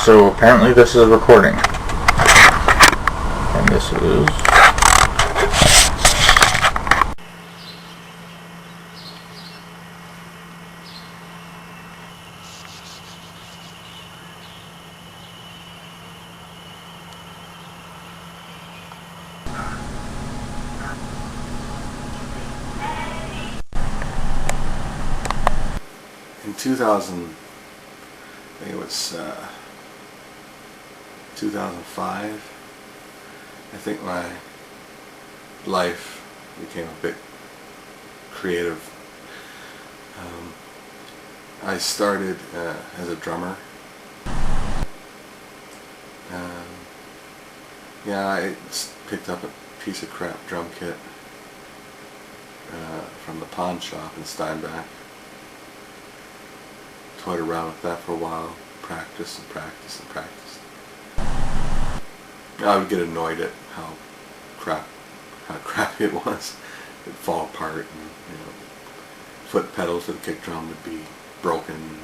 So apparently this is recording. And this is... In 2000, I think it was 2005, I think my life became a bit creative. I started as a drummer. Yeah, I picked up a piece of crap drum kit from the pawn shop in Steinbach. Toyed around with that for a while, practiced. I would get annoyed at how crappy it was. It'd fall apart, and foot pedal for the kick drum would be broken.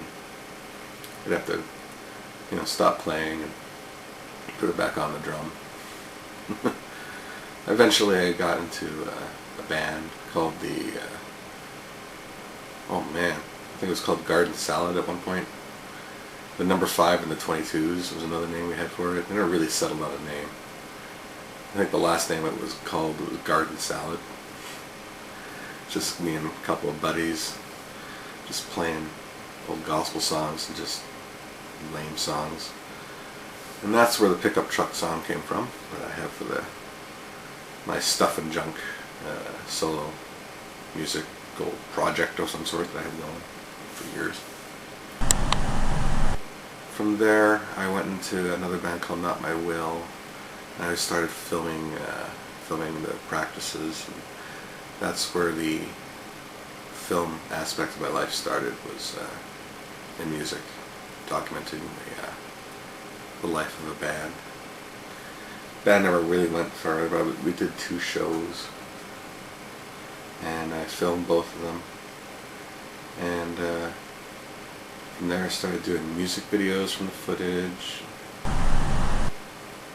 I'd have to, stop playing and put it back on the drum. Eventually, I got into a band called I think it was called Garden Salad at one point. The number 5 and the 22s was another name we had for it. We never really settled on a name. I think the last name it was Garden Salad. Just me and a couple of buddies just playing old gospel songs and just lame songs. And that's where the pickup truck song came from, that I have for my Stuff and Junk solo musical project of some sort that I had going for years. From there, I went into another band called Not My Will, and I started filming the practices. And that's where the film aspect of my life started, was in music, documenting the life of a band. Band never really went far, but we did 2 shows, and I filmed both of them. And from there I started doing music videos from the footage.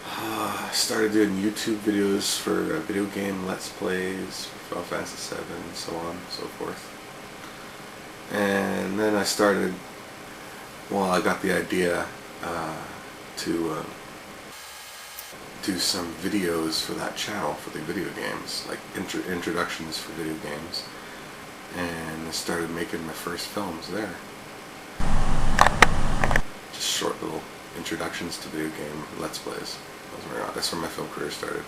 I started doing YouTube videos for video game Let's Plays, for Final Fantasy VII, and so on and so forth. And then I got the idea to do some videos for that channel, for the video games, like introductions for video games. And I started making my first films there. Just short little introductions to video game Let's Plays. That's where my film career started.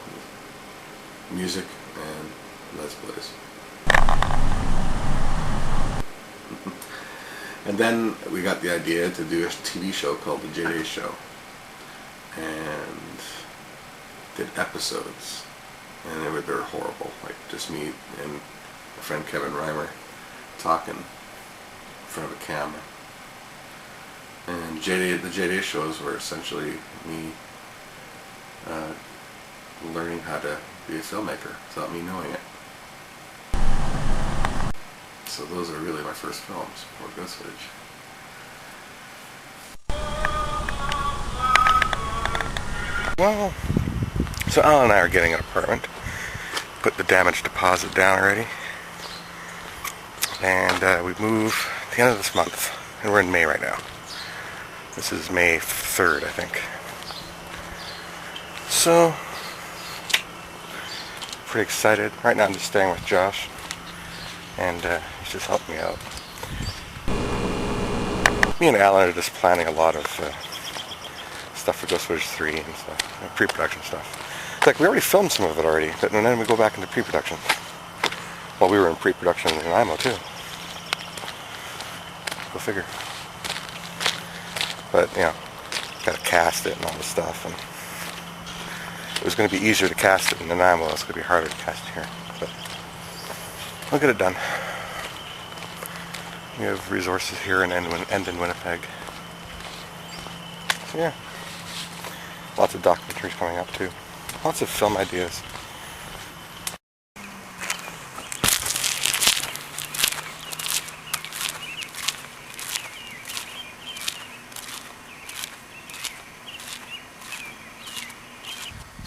Music and Let's Plays. And then we got the idea to do a TV show called The Day-Boisvert Show. And did episodes. And they were horrible. Like just me and my friend Kevin Reimer talking in front of a camera. And the Day-Boisvert shows were essentially me learning how to be a filmmaker without me knowing it. So those are really my first films before Ghost Footage. Well, so Alan and I are getting an apartment. Put the damage deposit down already. And we move at the end of this month. And we're in May right now. This is May 3rd, I think. So, pretty excited. Right now I'm just staying with Josh. And he's just helped me out. Me and Alan are just planning a lot of stuff for Ghost Footage 3 and stuff. Pre-production stuff. In fact, we already filmed some of it already, and then we go back into pre-production. Well, we were in pre-production in IMO too. Go figure. But, gotta cast it and all this stuff. And it was going to be easier to cast it in Nanaimo. It's going to be harder to cast it here. But we'll get it done. We have resources here and in Winnipeg. So yeah. Lots of documentaries coming up too. Lots of film ideas.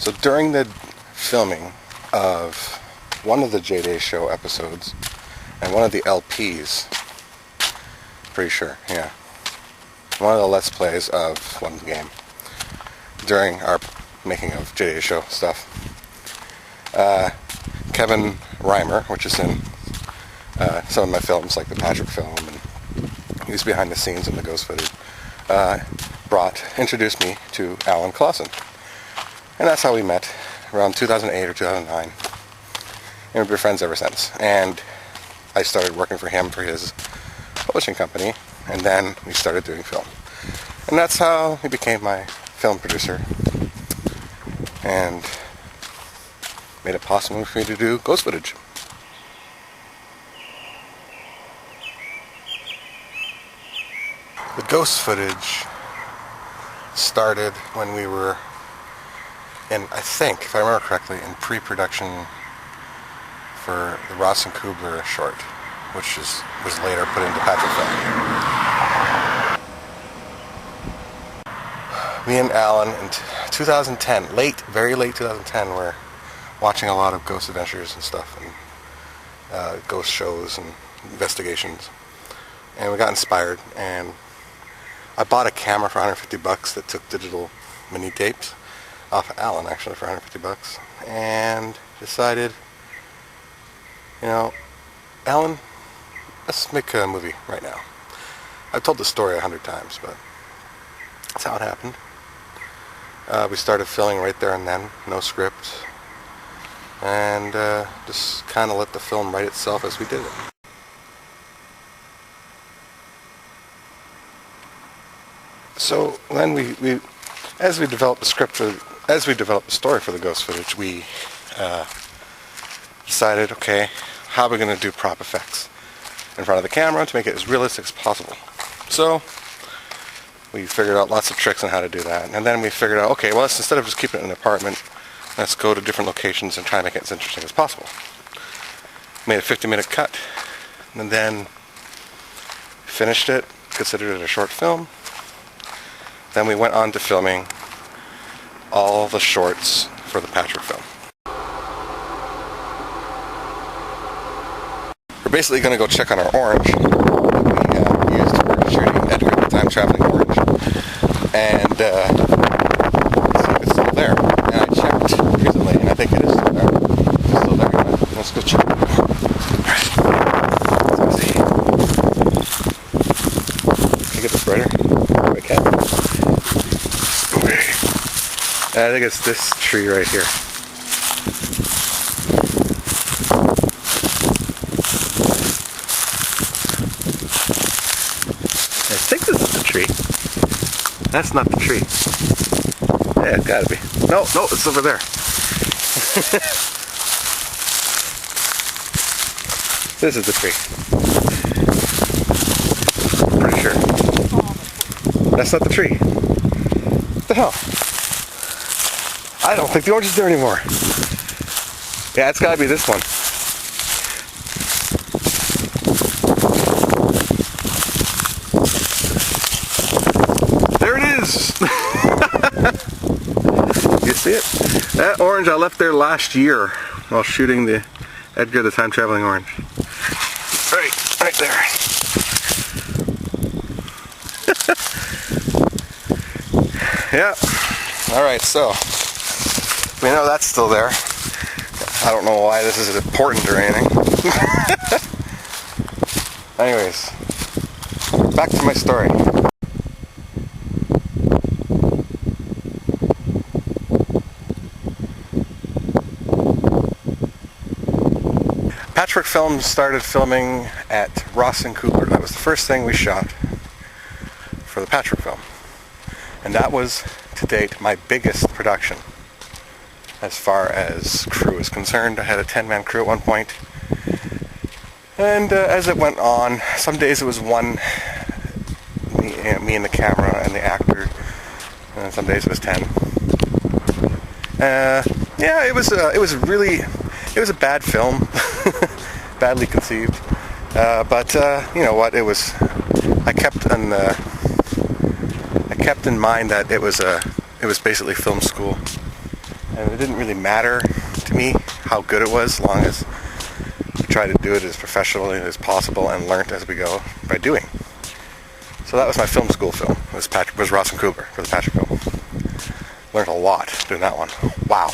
So during the filming of one of the J-Day show episodes and one of the LPs, pretty sure, yeah, one of the Let's Plays of one game during our making of J-Day show stuff, Kevin Reimer, which is in some of my films like the Patrick film, and he's behind the scenes in the ghost footage, introduced me to Alan Klassen. And that's how we met, around 2008 or 2009. And we've been friends ever since. And I started working for him for his publishing company, and then we started doing film. And that's how he became my film producer, and made it possible for me to do ghost footage. The ghost footage started when we were in, I think, if I remember correctly, in pre-production for the Ross and Kubler short, which was later put into Patrick film. Me and Alan in 2010, very late 2010, were watching a lot of ghost adventures and stuff, and ghost shows and investigations. And we got inspired, and I bought a camera for $150 that took digital mini tapes off of Alan, actually, for $150, and decided, Alan, let's make a movie right now. I've told the story 100 times, but that's how it happened. We started filming right there and then, no script, and just kind of let the film write itself as we did it. So then as we developed the story for the ghost footage, we decided, okay, how are we going to do prop effects in front of the camera to make it as realistic as possible? So we figured out lots of tricks on how to do that, and then we figured out, okay, well, instead of just keeping it in an apartment, let's go to different locations and try and make it as interesting as possible. Made a 50-minute cut, and then finished it, considered it a short film. Then we went on to filming all the shorts for the Patrick film. We're basically going to go check on our orange that we used for shooting Edgar the Time Traveling Orange, and see if it's still there. And I checked recently, and I think it is still there. It's still there. Let's go check. Alright. Let's see. Can I get this brighter? I can. I think it's this tree right here. I think this is the tree. That's not the tree. Yeah, it's gotta be. No, it's over there. This is the tree. Pretty sure. That's not the tree. What the hell? I don't think the orange is there anymore. Yeah, it's gotta be this one. There it is! You see it? That orange I left there last year while shooting the Edgar the Time Traveling Orange. Right there. Yeah. Alright, so we know that's still there. I don't know why this is important or anything. Anyways, back to my story. Patrick Films started filming at Ross and Kubler. That was the first thing we shot for the Patrick film. And that was, to date, my biggest production as far as crew is concerned. I had a 10-man crew at one point. And as it went on, some days it was me and the camera and the actor. And some days it was 10. Yeah, it was a bad film. Badly conceived. But you know what, I kept in mind that it was basically film school. And it didn't really matter to me how good it was, as long as we tried to do it as professionally as possible and learnt as we go by doing. So that was my film school film. It was Ross and Kugler for the Patrick film. Learned a lot doing that one. Wow.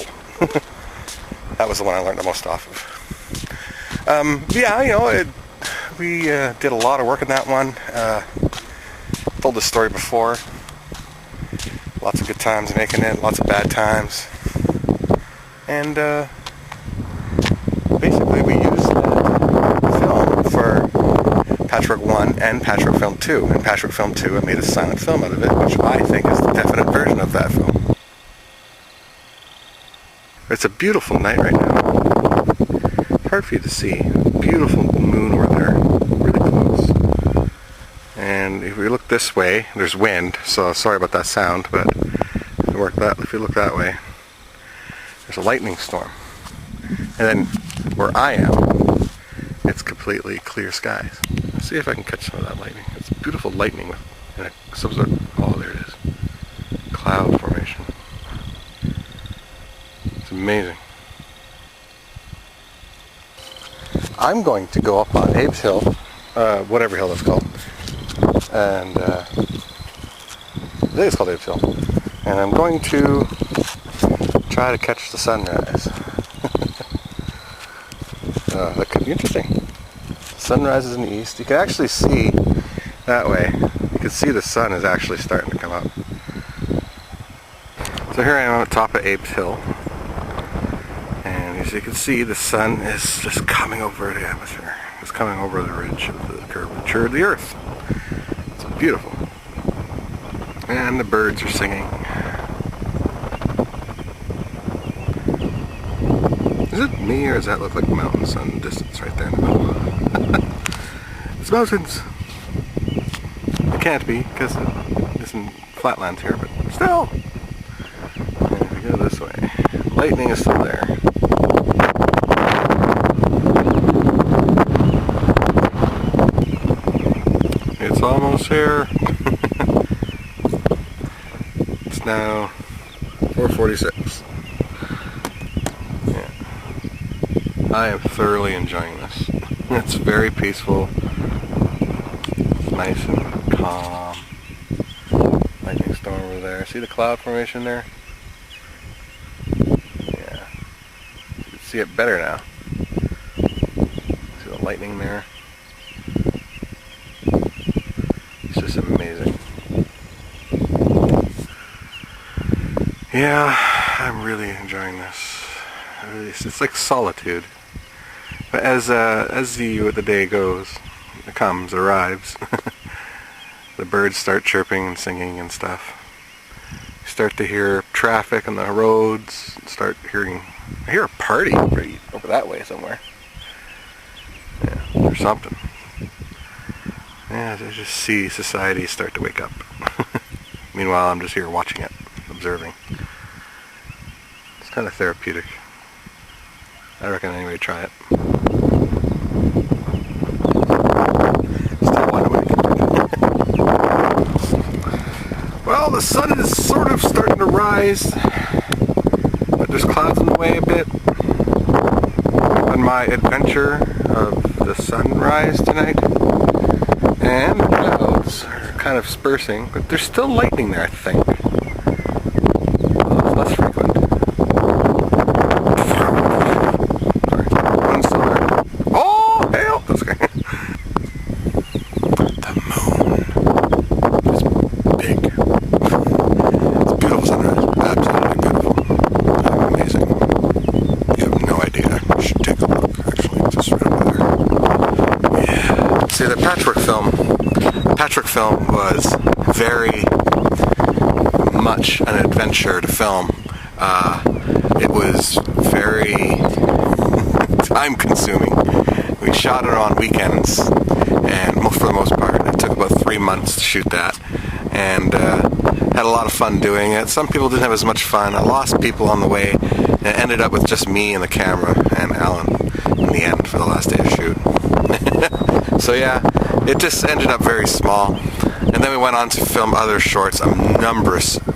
That was the one I learned the most off of. We did a lot of work on that one. Told this story before. Lots of good times making it, lots of bad times. And basically we used that film for Patchwork 1 and Patchwork Film 2. And Patchwork Film 2, I made a silent film out of it, which I think is the definite version of that film. It's a beautiful night right now. It's hard for you to see. Beautiful moon over there, really close. And if we look this way, there's wind, so sorry about that sound, but if you look that way, there's a lightning storm. And then where I am, it's completely clear skies. Let's see if I can catch some of that lightning. It's beautiful lightning with some sort of, oh, there it is. Cloud formation. It's amazing. I'm going to go up on Abe's Hill, whatever hill that's called, and I think it's called Abe's Hill, and I'm going to try to catch the sunrise. That could be interesting. Sunrise is in the east. You can actually see that way. You can see the sun is actually starting to come up. So here I am at the top of Abe's Hill. As you can see, the sun is just coming over the atmosphere. It's coming over the ridge of the curvature of the earth. It's beautiful. And the birds are singing. Is it me, or does that look like mountains on the distance right there in the middle? It's mountains. It can't be, because it isn't flatlands here, but still. And if we go this way, lightning is still there. It's almost here. It's now 4:46. Yeah. I am thoroughly enjoying this. It's very peaceful. It's nice and calm. Lightning storm over there. See the cloud formation there? Yeah. You can see it better now. See the lightning there? It's just amazing. Yeah, I'm really enjoying this. It's like solitude. But as the day goes, arrives, the birds start chirping and singing and stuff. You start to hear traffic on the roads. I hear a party right over that way somewhere. Yeah, or something. Yeah, I just see society start to wake up. Meanwhile, I'm just here watching it, observing. It's kind of therapeutic. I reckon anybody try it. Still wide awake. Well, the sun is sort of starting to rise, but there's clouds in the way a bit. On my adventure of the sunrise tonight, and the clouds are kind of dispersing, but there's still lightning there, I think. Although it's less frequent. Sorry, one's still there. Oh, hell! That's okay. The moon is big. It's a beautiful sunrise. Absolutely beautiful. Amazing. You have no idea. You should take a look, actually. It's just right over there. Yeah. See, the Patchwork film was very much an adventure to film. It was very time consuming. We shot it on weekends, and for the most part, it took about 3 months to shoot that, and had a lot of fun doing it. Some people didn't have as much fun. I lost people on the way, and it ended up with just me and the camera and Alan in the end for the last day of shoot. So yeah, it just ended up very small. And then we went on to film other shorts, a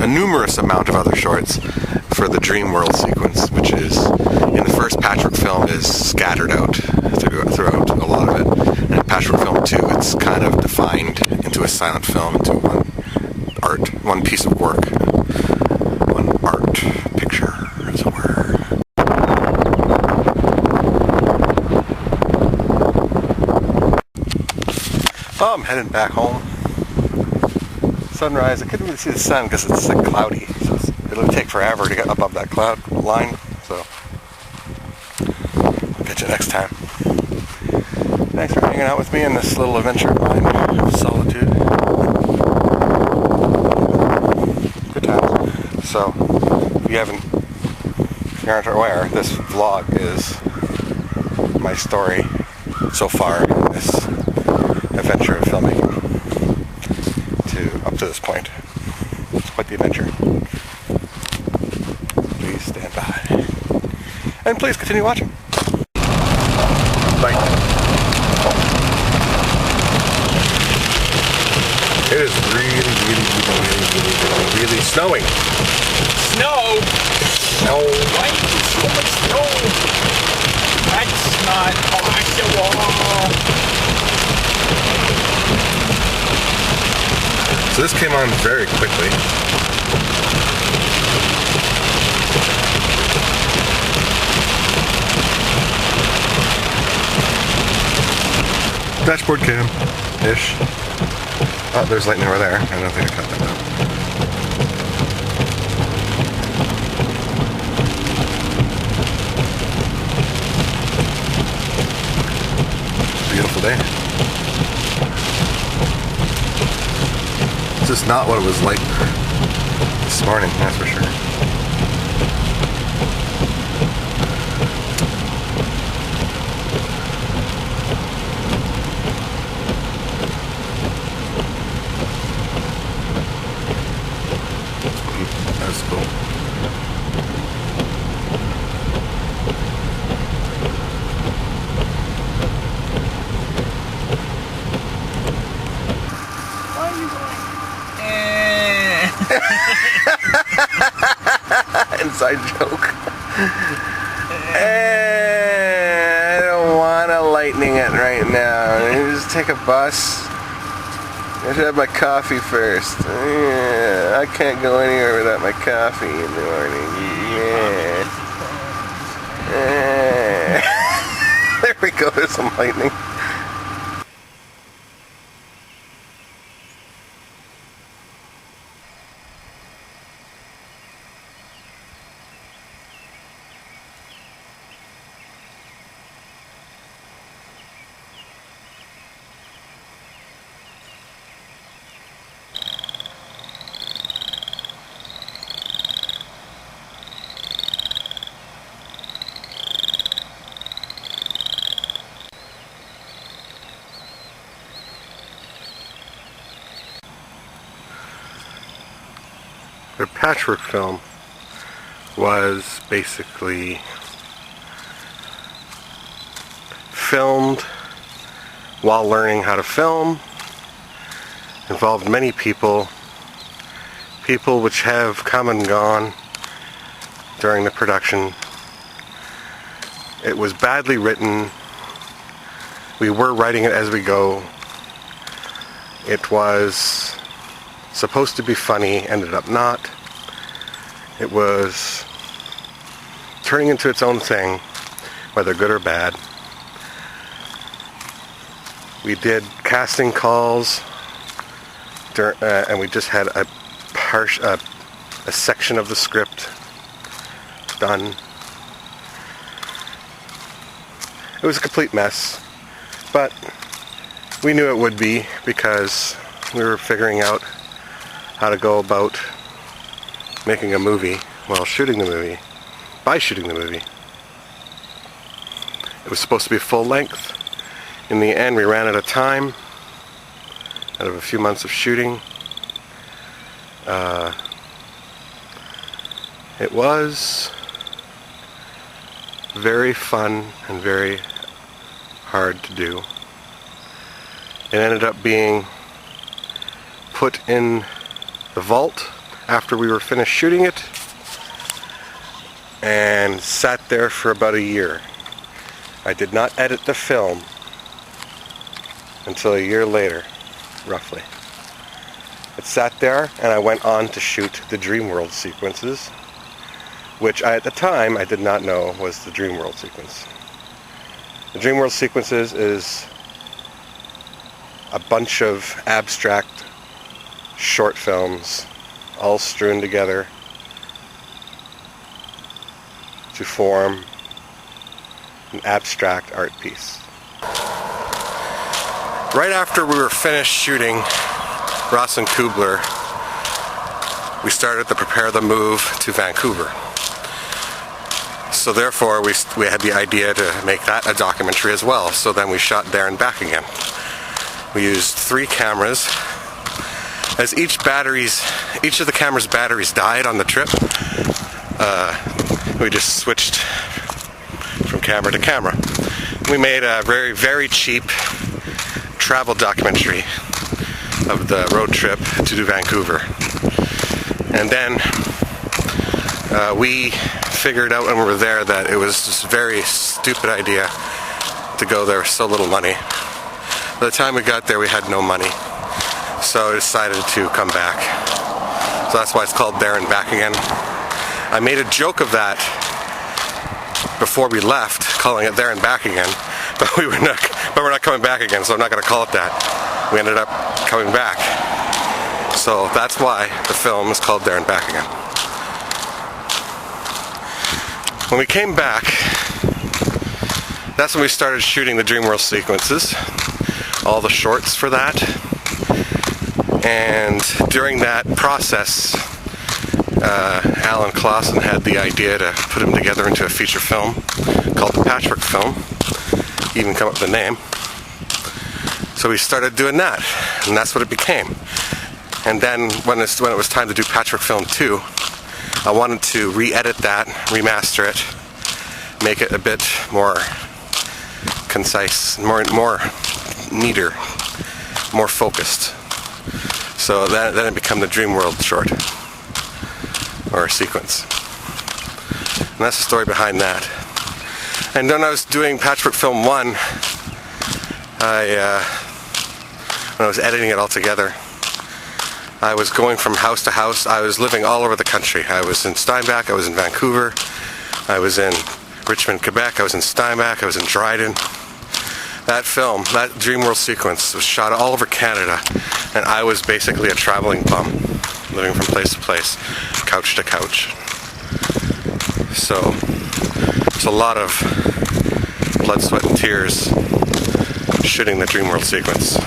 numerous amount of other shorts for the dream world sequence, which is in the first patchwork film is scattered out throughout a lot of it, and in patchwork film 2 it's kind of defined into a silent film, into one piece of work, one art picture, as it were. Oh, I'm heading back home. Sunrise, I couldn't really see the sun because it's like cloudy, so it'll take forever to get above that cloud line, so I'll catch you next time. Thanks for hanging out with me in this little adventure of mine of solitude. Good times. So, if you aren't aware, this vlog is my story so far in this adventure of filmmaking up to this point. It's quite the adventure. Please stand by. And please continue watching. Bye. It is really snowing. Snow? Snow. Why is there so much snow? That's not possible. So this came on very quickly. Dashboard cam-ish. Oh, there's lightning over there. I don't think I cut that down. Beautiful day. This is not what it was like this morning, that's for sure. That's cool. Inside joke. I don't want to lightning it right now. I just take a bus. I should have my coffee first. I can't go anywhere without my coffee in the morning. There we go, there's some lightning. The patchwork film was basically filmed while learning how to film, involved many people which have come and gone during the production. It was badly written. We were writing it as we go. It was supposed to be funny, ended up not. It was turning into its own thing, whether good or bad. We did casting calls, and we just had a section of the script done. It was a complete mess, but we knew it would be because we were figuring out how to go about making a movie while shooting the movie, by shooting the movie. It was supposed to be full length. In the end, we ran out of time, out of a few months of shooting. It was very fun and very hard to do. It ended up being put in the vault after we were finished shooting it. and sat there for about a year. I did not edit the film until a year later, roughly. It sat there, and I went on to shoot the Dream World sequences, which at the time I did not know was the Dream World sequence. The Dream World sequences is a bunch of abstract short films all strewn together to form an abstract art piece. Right after we were finished shooting Ross and Kubler, we started to prepare the move to Vancouver. So therefore we had the idea to make that a documentary as well. So then we shot there and back again. We used 3 cameras. As each of the camera's batteries died on the trip, we just switched from camera to camera. We made a very, very cheap travel documentary of the road trip to Vancouver. And then we figured out when we were there that it was just a very stupid idea to go there with so little money. By the time we got there, we had no money. So I decided to come back. So that's why it's called There and Back Again. I made a joke of that before we left, calling it There and Back Again, but we're not coming back again, so I'm not going to call it that. We ended up coming back. So that's why the film is called There and Back Again. When we came back, that's when we started shooting the Dreamworld sequences, all the shorts for that. And during that process, Alan Klassen had the idea to put them together into a feature film called the Patchwork Film. He even came up with the name. So we started doing that, and that's what it became. And then when it was time to do Patchwork Film 2, I wanted to re-edit that, remaster it, make it a bit more concise, more neater, more focused. So then it became the Dream World short, or sequence. And that's the story behind that. And when I was doing Patchwork Film 1, when I was editing it all together, I was going from house to house. I was living all over the country. I was in Steinbach, I was in Vancouver, I was in Richmond, Quebec, I was in Steinbach, I was in Dryden. That film, that Dreamworld sequence, was shot all over Canada, and I was basically a traveling bum, living from place to place, couch to couch. So, it's a lot of blood, sweat, and tears shooting the Dreamworld sequence.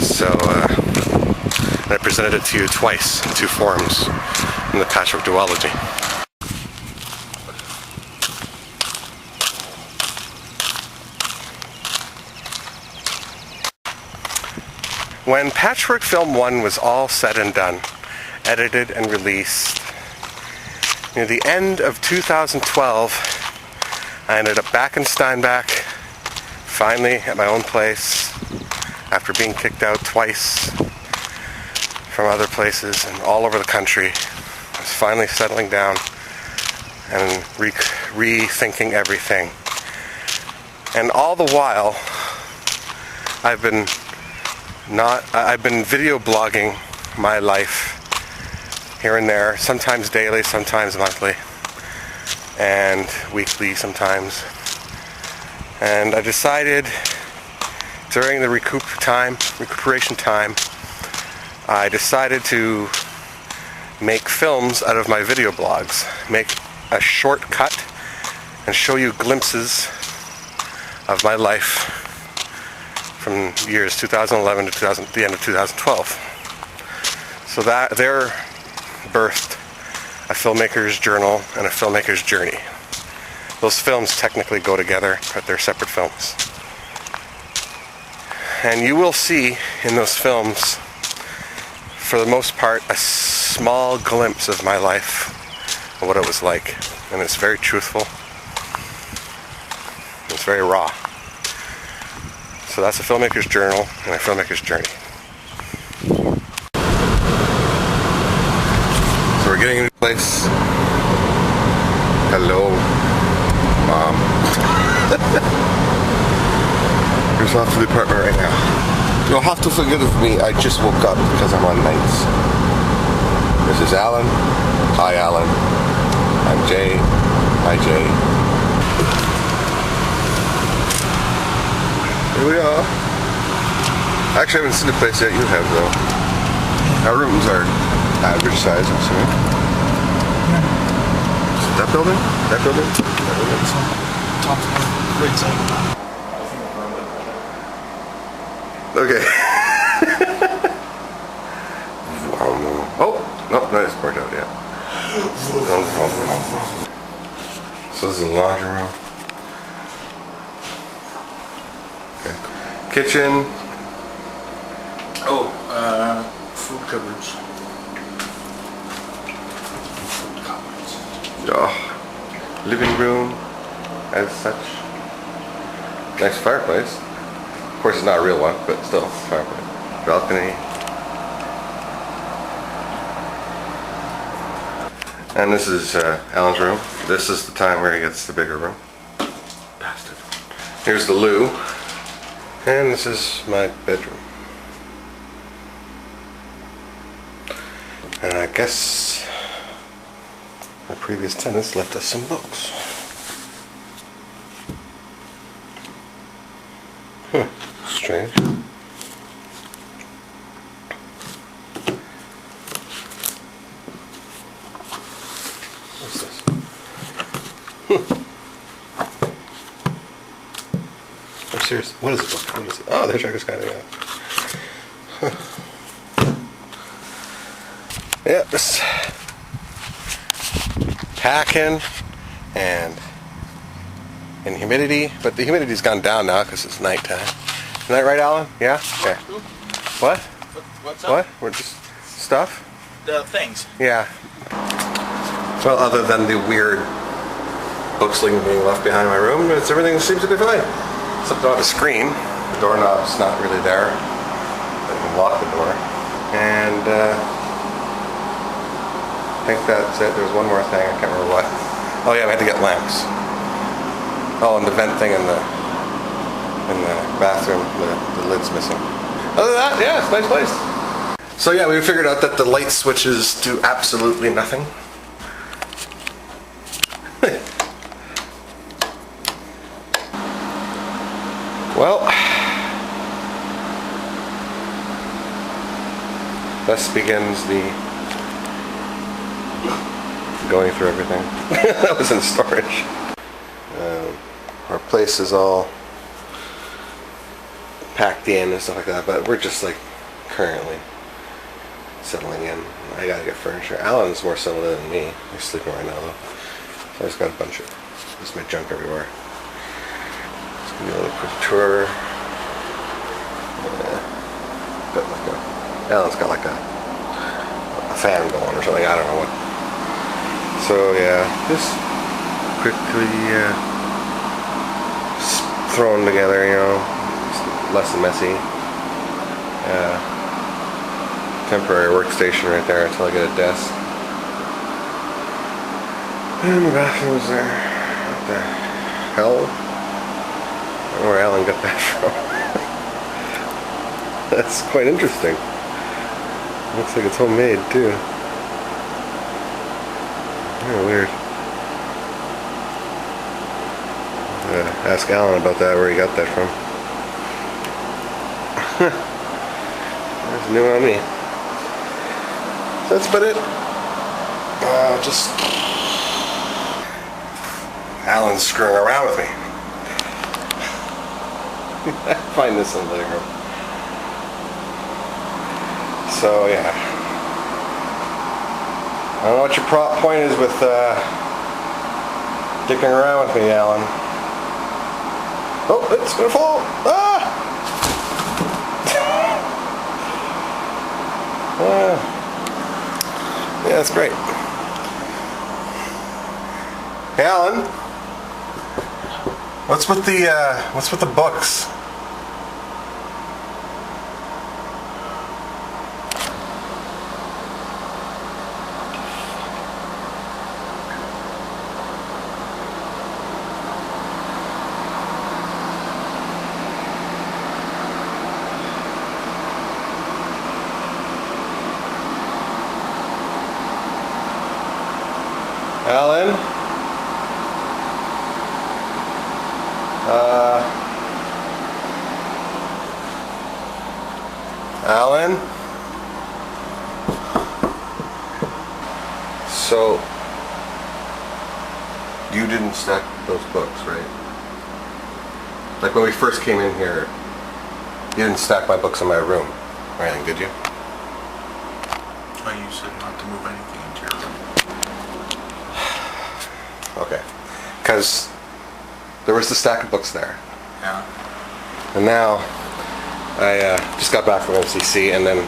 So, I presented it to you twice in 2 forms in the Patchwork duology. When Patchwork Film 1 was all said and done, edited and released, near the end of 2012, I ended up back in Steinbach, finally at my own place, after being kicked out twice from other places and all over the country. I was finally settling down and rethinking everything. And all the while, I've been video blogging my life here and there, sometimes daily, sometimes monthly, and weekly sometimes. And I decided during the recuperation time, I decided to make films out of my video blogs, make a short cut and show you glimpses of my life from years 2011 to the end of 2012. So that there birthed a filmmaker's journal and a filmmaker's journey. Those films technically go together, but they're separate films. And you will see in those films, for the most part, a small glimpse of my life, of what it was like. And it's very truthful. It's very raw. So that's a filmmaker's journal and a filmmaker's journey. So we're getting a new place. Hello, Mom. Here's off to the apartment right now. You'll have to forgive me, I just woke up because I'm on nights. This is Alan. Hi, Alan. I'm Jay. Hi, Jay. Here we are. Actually, I haven't seen the place yet. You have, though. Our rooms are average size, I'm assuming. That building? That building? That building? Top floor, right side. Okay. Oh, no, it's worked out yet. So this is the laundry room. Okay. Kitchen. Oh, food cupboards. Food cupboards. Oh, living room as such. Nice fireplace. Of course, it's not a real one, but still, fireplace. Balcony. And this is Alan's room. This is the time where he gets the bigger room. Bastard. Here's the loo. And this is my bedroom. And I guess my previous tenants left us some books. Strange. What's this? I'm serious. What is the book? What is it? Oh, there's Dragon's Guide. Yeah, this packing and humidity, but the humidity's gone down now because it's nighttime. Isn't that right, Alan? Yeah? Okay. What? What's up? What? We're just stuff? The things. Yeah. Well, other than the weird books being left behind in my room, everything seems to be fine. Except on the screen. The doorknob's not really there. I can lock the door. And I think that's it. There's one more thing. I can't remember what. Oh yeah, we had to get lamps. Oh, and the vent thing in the bathroom, the lid's missing. Other than that, yeah, it's a nice place. So yeah, we figured out that the light switches do absolutely nothing. Well, thus begins the going through everything. That was in storage. Our place is all packed in and stuff like that, but we're just like currently settling in. I gotta get furniture. Alan's more settled in than me. He's sleeping right now though. So I just got a bunch of just my junk everywhere. Just give you a little quick tour. Alan's got like a fan going or something. I don't know what. So yeah, just quickly thrown together, you know, less than messy. Temporary workstation right there until I get a desk. And the bathroom's there. What the hell? I don't know where Alan got that from. That's quite interesting. Looks like it's homemade too. Yeah, weird. Ask Alan about that, where he got that from. That's new on me. So that's about it. Just Alan's screwing around with me. I find this in the living room. So yeah. I don't know what your point is with dicking around with me, Alan. Oh, it's gonna fall! Ah! Yeah, that's great. Hey, Alan, what's with the books? Alan? So, you didn't stack those books, right? Like when we first came in here, you didn't stack my books in my room or anything, did you? Oh, you said not to move anything into your room. Okay. Because there was the stack of books there. Yeah. And now, I just got back from MCC and then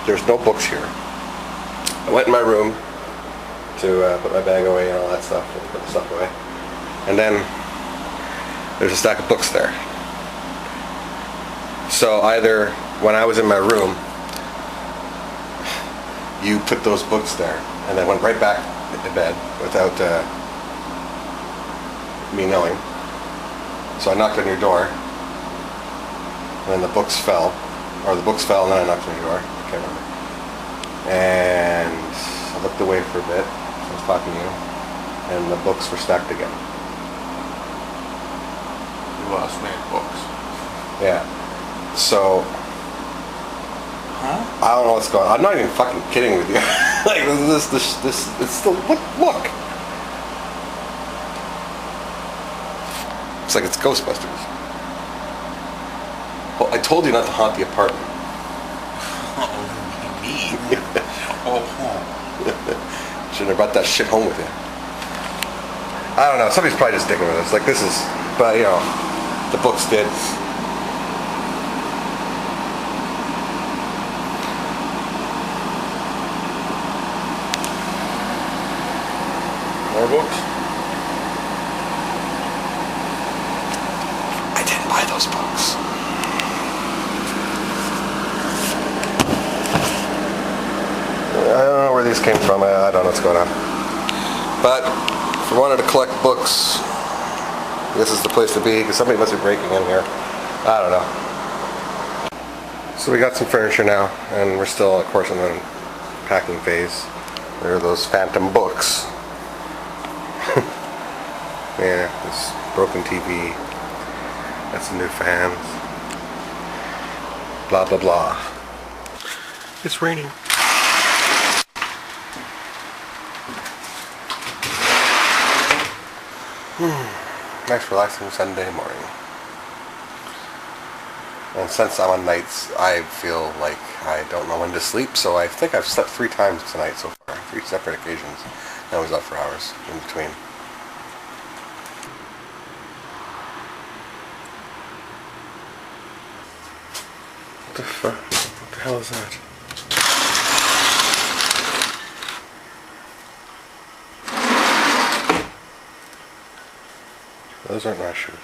there's no books here. I went in my room to put my bag away and all that stuff, and put the stuff away. And then there's a stack of books there. So either when I was in my room, you put those books there and then went right back to bed without me knowing. So I knocked on your door and then the books fell. Or the books fell and then I knocked on your door. I can't remember. And I looked away for a bit. I was talking to you. And the books were stacked again. You lost me at books. Yeah. So, Huh? I don't know what's going on. I'm not even fucking kidding with you. Like, this, it's still, look. It's like it's Ghostbusters. Well, I told you not to haunt the apartment. Oh, me? Oh. Shouldn't have brought that shit home with you. I don't know. Somebody's probably just sticking with us. Like, this is, but, you know, the books did. More books? I didn't buy those books. I don't know where these came from. I don't know what's going on. But if you wanted to collect books, this is the place to be, because somebody must be breaking in here. I don't know. So we got some furniture now, and we're still, of course, in the packing phase. There are those phantom books. Yeah, this broken TV. Got some new fans. Blah, blah, blah. It's raining. Nice relaxing Sunday morning. And since I'm on nights, I feel like I don't know when to sleep, so I think I've slept 3 times tonight so far. 3 separate occasions. I was up for hours in between. What the fuck? What the hell is that? Those aren't my shoes.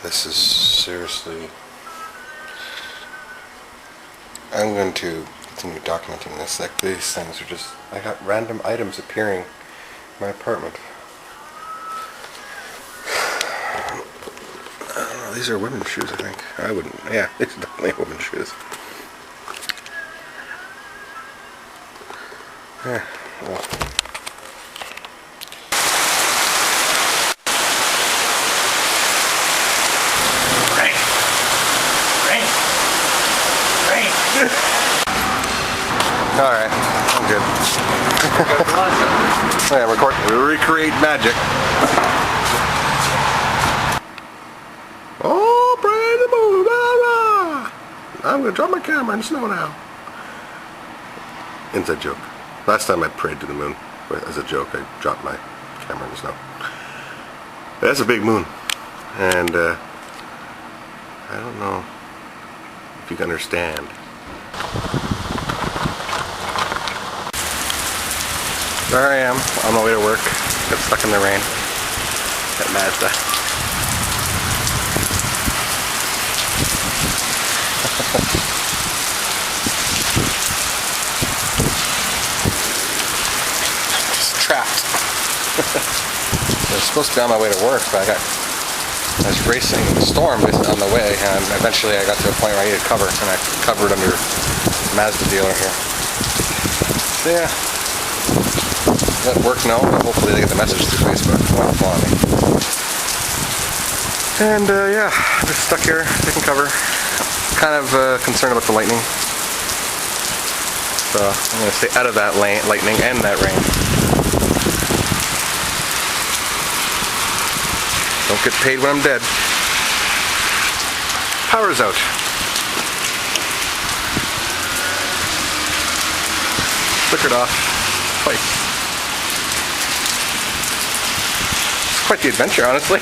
This is seriously... I'm going to continue documenting this. Like, these things are just... I got random items appearing in my apartment. I don't know, these are women's shoes, I think. I wouldn't... Yeah, these are definitely women's shoes. Yeah, well... Alright, I'm good. Yeah, we recreate magic. Oh, pray the moon, rah, rah. I'm gonna drop my camera in the snow now. Inside joke. Last time I prayed to the moon, as a joke, I dropped my camera in the snow. That's a big moon. And, I don't know if you can understand. There I am, on my way to work. Got stuck in the rain. Got Mazda. Just trapped. I was supposed to be on my way to work, but I got I was racing the storm on the way, and eventually I got to a point where I needed cover, and I covered under Mazda dealer here. So yeah, that worked now, but hopefully they get the message through Facebook. They won't follow me. And yeah, I'm just stuck here, taking cover. Kind of concerned about the lightning. So I'm going to stay out of that lightning and that rain. Don't get paid when I'm dead. Power's out. Flickered off twice. It's quite the adventure, honestly.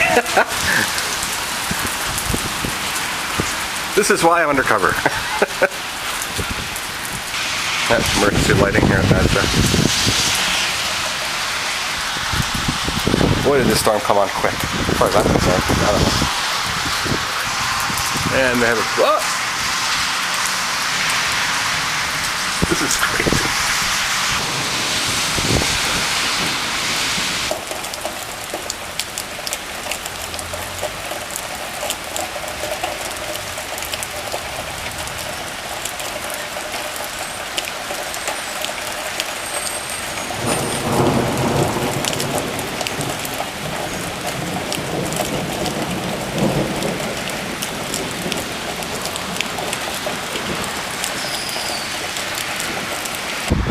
This is why I'm undercover. That's emergency lighting here at Mazda. Boy, did this storm come on quick. As far as I'm concerned, I don't know. And they have a... Oh! This is crazy.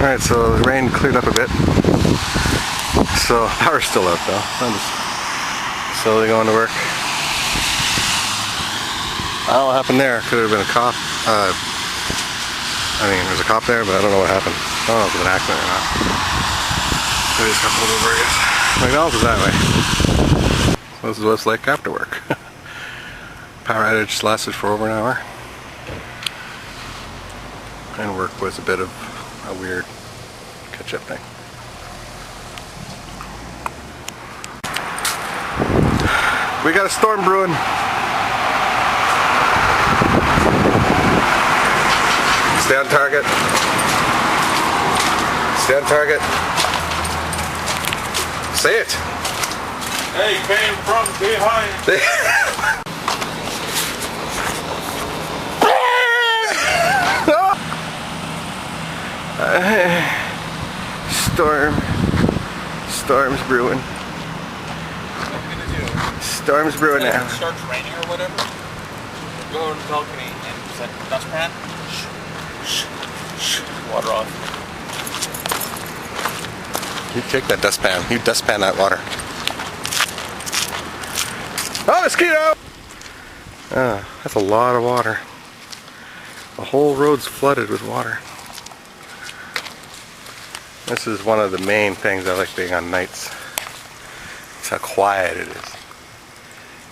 Alright, so the rain cleared up a bit. So power's still out though. I'm just slowly going to work. I don't know what happened there. Could have been a cop. I mean, there's a cop there, but I don't know what happened. I don't know if it was an accident or not. I just got pulled over, I guess. McDonald's is that way. So this is what it's like after work. Power outage lasted for over an hour. And work was a bit of a weird catch-up thing. We got a storm brewing. Stay on target. Stay on target. Say it. They came from behind. Storm's brewing. What are we gonna do? Storm's brewing now. If it starts raining or whatever, go on the balcony and set the dustpan. Water off. You take that dustpan. You dustpan that water. Oh, mosquito! That's a lot of water. The whole road's flooded with water. This is one of the main things I like being on nights. It's how quiet it is.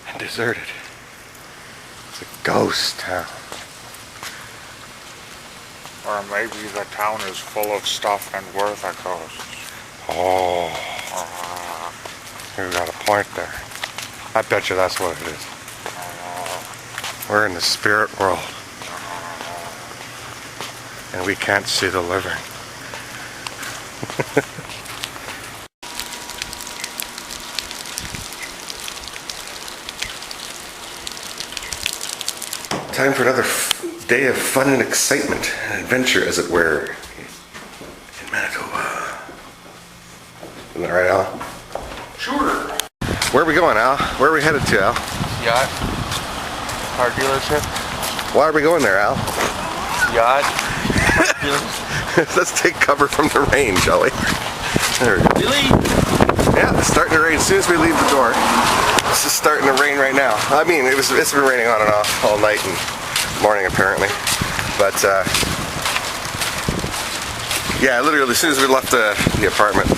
And deserted. It's a ghost town. Or maybe the town is full of stuff and worth a ghost. Oh. You got a point there. I bet you that's what it is. We're in the spirit world. And we can't see the living. Time for another day of fun and excitement and adventure, as it were, in Manitoba. Isn't that right, Al? Sure. Where are we going, Al? Where are we headed to, Al? Yacht. Car dealership. Why are we going there, Al? Yacht. Let's take cover from the rain, shall we? There we go. Really? Yeah, it's starting to rain as soon as we leave the door. It's just starting to rain right now. I mean, it's been raining on and off all night and morning apparently. But yeah, literally as soon as we left the apartment,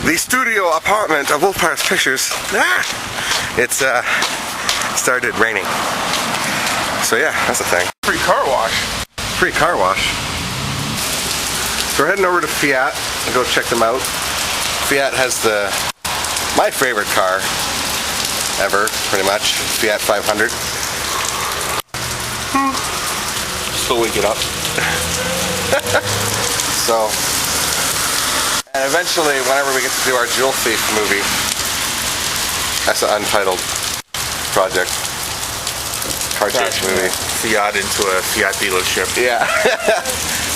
the studio apartment of Wolf Pirates Pictures, it's started raining. So yeah, that's the thing. Free car wash. Free car wash. So we're heading over to Fiat and go check them out. Fiat has my favorite car ever, pretty much. Fiat 500. Still wake it up. So, and eventually, whenever we get to do our Jewel Thief movie, that's untitled. project. Car chase movie. Fiat into a Fiat dealership. Yeah.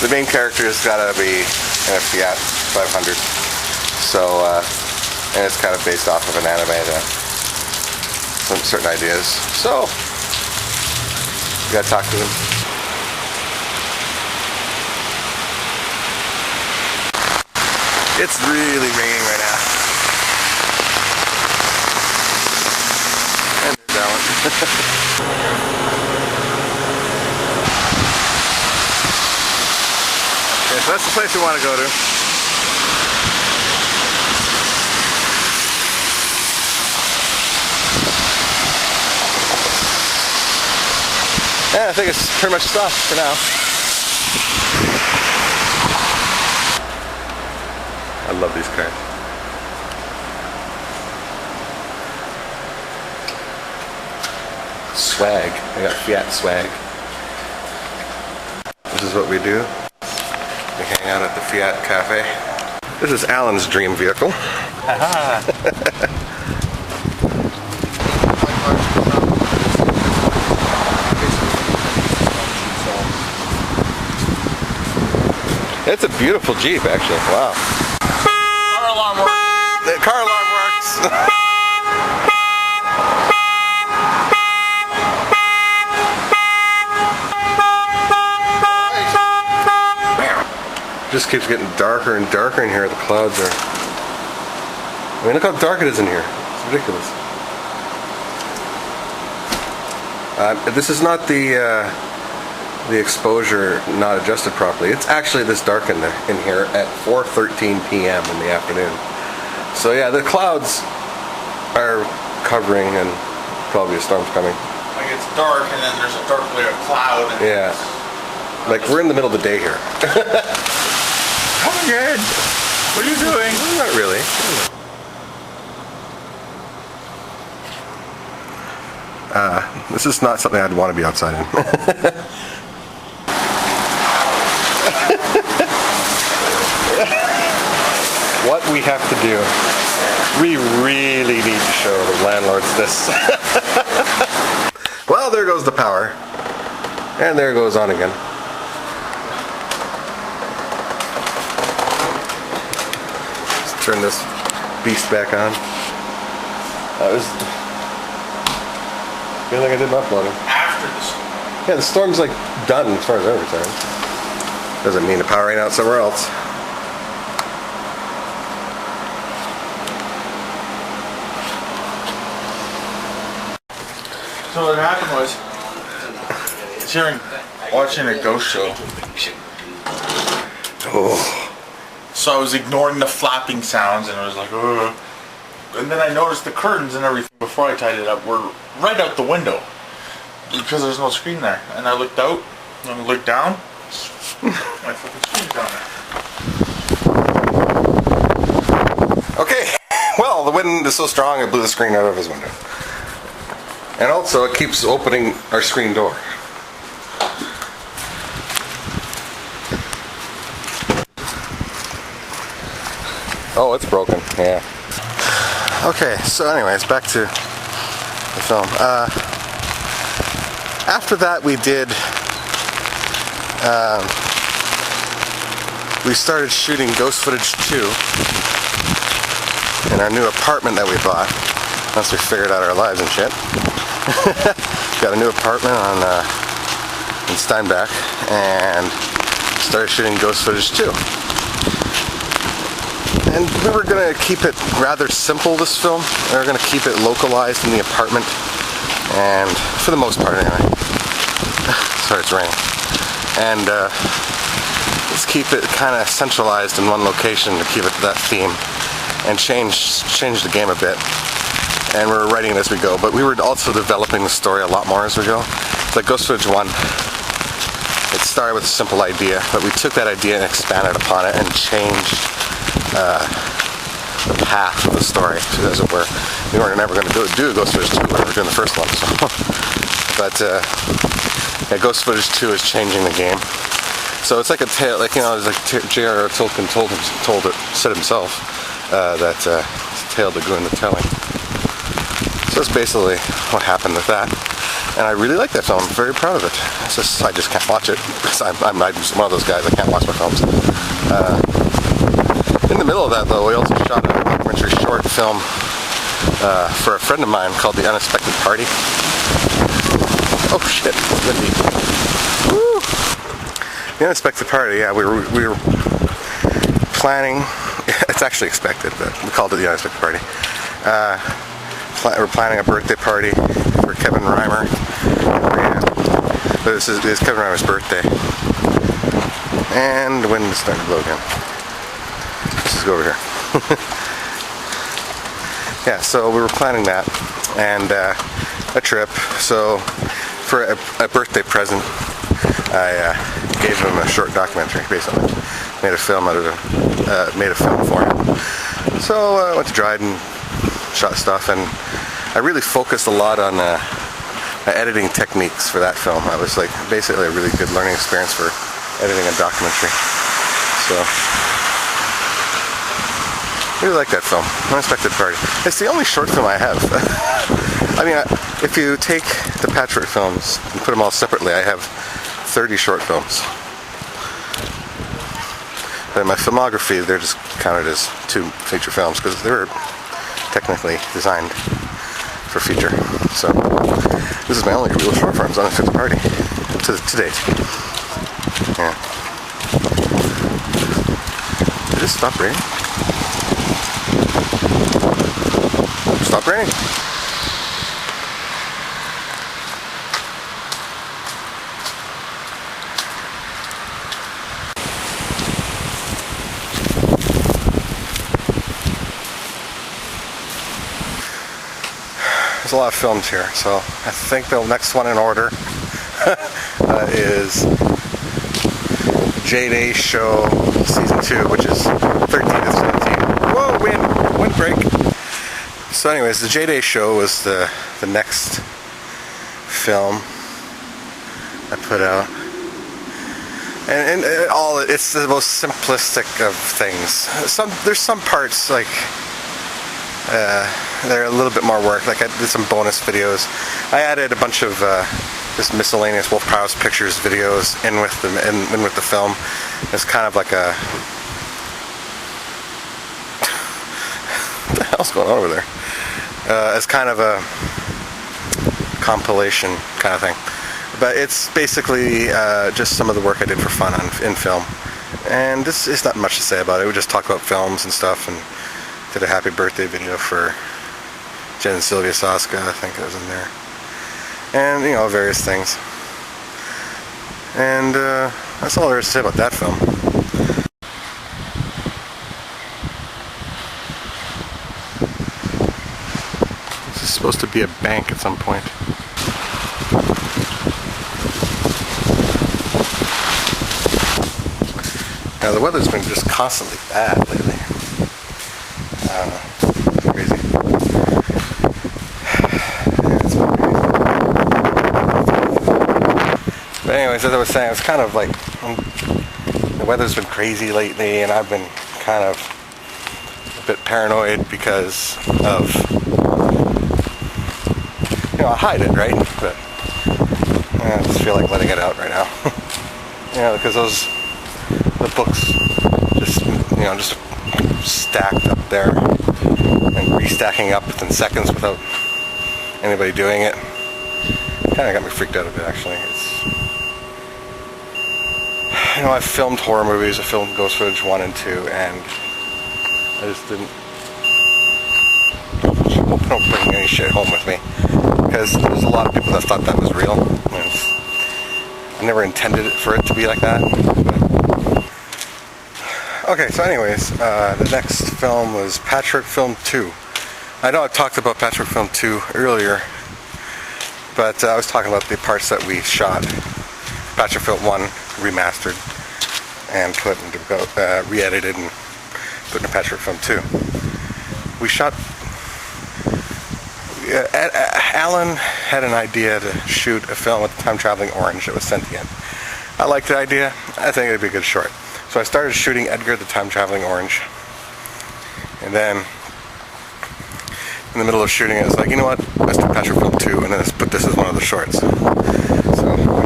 The main character has got to be in a Fiat 500. So, and it's kind of based off of an anime to some certain ideas. So, you gotta talk to them. It's really raining right now. And there's that one. Okay, so that's the place we want to go to. Yeah, I think it's pretty much stuff for now. I love these cars. Swag. I got Fiat swag. This is what we do. We hang out at the Fiat Cafe. This is Alan's dream vehicle. It's a beautiful Jeep, actually. Wow. Car alarm works. The car alarm works. Just keeps getting darker and darker in here. The clouds are. I mean, look how dark it is in here. It's ridiculous. This is not the exposure not adjusted properly. It's actually this dark in here at 4:13 p.m. in the afternoon. So yeah, the clouds are covering and probably a storm's coming. Like it's dark and then there's a dark layer of cloud. And Yeah. Like we're in the middle of the day here. Oh my god! What are you doing? Not really. This is not something I'd want to be outside in. What we have to do, we really need to show the landlords this. Well, there goes the power. And there it goes on again. Let's turn this beast back on. I feel like I did my uploading. After the storm. Yeah, the storm's like done as far as I'm concerned. Doesn't mean the power ain't out somewhere else. So what happened was, watching a ghost show. Oh. So I was ignoring the flapping sounds and I was like, ugh. And then I noticed the curtains and everything before I tied it up were right out the window because there's no screen there. And I looked out and I looked down. My fucking screen's down there. Okay. Well, the wind is so strong it blew the screen out of his window. And also it keeps opening our screen door. Oh, it's broken. Yeah. Okay, so anyways, back to the film. After that we started shooting ghost footage 2 in our new apartment that we bought, once we figured out our lives and shit. Got a new apartment in Steinbach and started shooting ghost footage 2. And we were going to keep it rather simple, this film. We were going to keep it localized in the apartment, and for the most part anyway. Sorry, it's raining. And let's keep it kind of centralized in one location to keep it to that theme, and change the game a bit. And we were writing it as we go, but we were also developing the story a lot more as we go. Like Ghost Footage 1, it started with a simple idea, but we took that idea and expanded upon it and changed the path of the story, as it were. We weren't never going to do Ghost Footage 2 when we were doing the first one, so. But yeah, Ghost Footage 2 is changing the game. So it's like a tale, like, you know, it's like J.R.R. Tolkien said himself, that it's a tale to go into telling. So that's basically what happened with that. And I really like that film. I'm very proud of it. It's just, I just can't watch it because I'm one of those guys. I can't watch my films. In the middle of that, though, we also shot a documentary short film for a friend of mine called The Unexpected Party. Oh shit, it's windy. Woo! The Unexpected Party, yeah, we were planning, it's actually expected, but we called it The Unexpected Party. We're planning a birthday party for Kevin Reimer. But it's Kevin Reimer's birthday. And the wind is starting to blow again. Let's just go over here. Yeah, so we were planning that and a trip. So for a birthday present, I gave him a short documentary, basically. Made a film out of made a film for him. So I went to Dryden, shot stuff, and I really focused a lot on editing techniques for that film. It was like basically a really good learning experience for editing a documentary. So I really like that film, Unexpected Party. It's the only short film I have. I mean, if you take the Patchwork films and put them all separately, I have 30 short films. But in my filmography, they're just counted as 2 feature films because they're technically designed for feature. So this is my only real short films, Unexpected Party, to date. Yeah. Did it stop raining? Stop raining. There's a lot of films here, so I think the next one in order is J-Day Show Season 2, which is 13 to 17. Whoa, wind break. So anyways, the J-Day Show was the next film I put out. And it's the most simplistic of things. There's some parts like they're a little bit more work. Like I did some bonus videos. I added a bunch of just miscellaneous Wolf Prowse Pictures videos in with the film. It's kind of like a what the hell's going on over there? It's kind of a compilation kind of thing. But it's basically just some of the work I did for fun in film. And this is not much to say about it. We just talk about films and stuff, and did a happy birthday video for Jen and Sylvia Soska, I think it was in there. And, you know, various things. And that's all there is to say about that film. This is supposed to be a bank at some point. Now the weather's been just constantly bad lately. It's crazy. Yeah, it's been crazy. But anyways, as I was saying, it's kind of like the weather's been crazy lately, and I've been kind of a bit paranoid because of, you know, I hide it, right? But I just feel like letting it out right now. You know, because the books just, you know, just stacked up there and restacking up within seconds without anybody doing it. Kind of got me freaked out a bit, actually. It's, you know, I've filmed horror movies. I filmed Ghost Footage 1 and 2, and I just didn't. I don't bring any shit home with me because there's a lot of people that thought that was real. I never intended for it to be like that. Okay, so anyways, the next film was Patchwork Film 2. I know I talked about Patchwork Film 2 earlier, but I was talking about the parts that we shot. Patchwork Film 1 remastered and put into, re-edited and put into Patchwork Film 2. We shot... Alan had an idea to shoot a film with Time Traveling Orange that was sentient. I liked the idea. I think it'd be a good short. So I started shooting Edgar the Time Traveling Orange. And then, in the middle of shooting it, I was like, you know what? Petrofilm 2 and then put this as one of the shorts. So we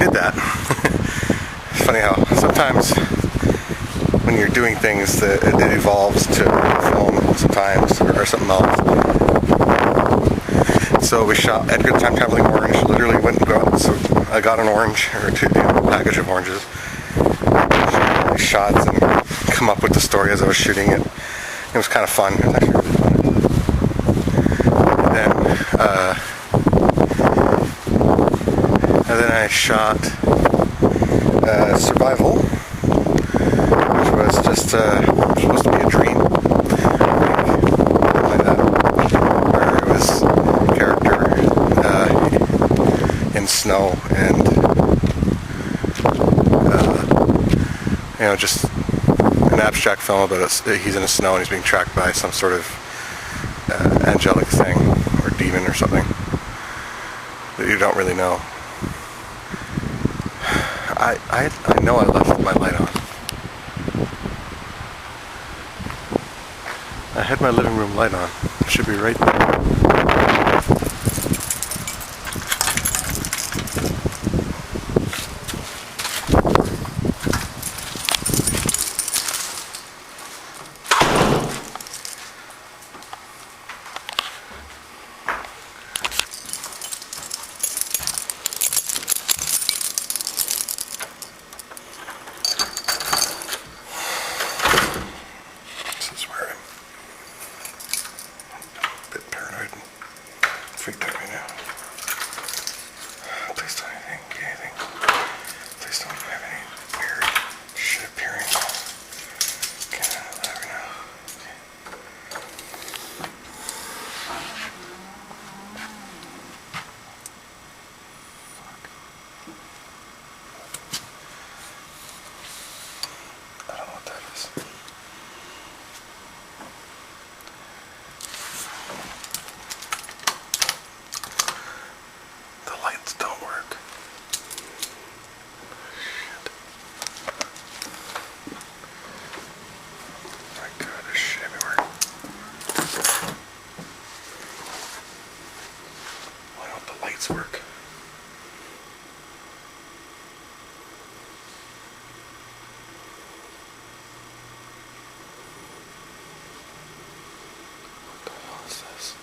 did that. It's funny how sometimes when you're doing things that it evolves to film sometimes or something else. So we shot Edgar the Time Traveling Orange. Literally went and I got an orange or two, a package of oranges. Shots and come up with the story as I was shooting it. It was kind of fun. It was actually really fun. And then I shot Survival, which was just supposed to be a dream, something like that, where it was a character in snow and just an abstract film about he's in the snow and he's being tracked by some sort of angelic thing or demon or something that you don't really know. I know I left my light on. I had my living room light on. It should be right there. Freaked out right now. Please don't anything. Please don't have any weird shit appearing. Okay, that right now. I don't know what that is. Don't work. Shit. My God, there's shit everywhere. Why don't the lights work? What the hell is this?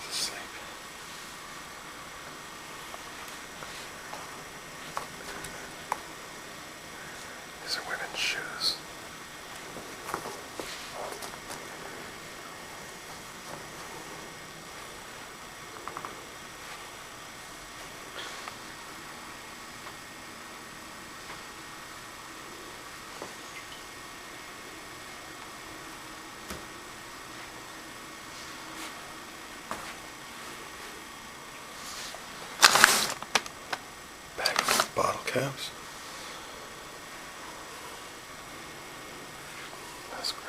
Asleep. These are women's shoes. Bottle caps. That's great.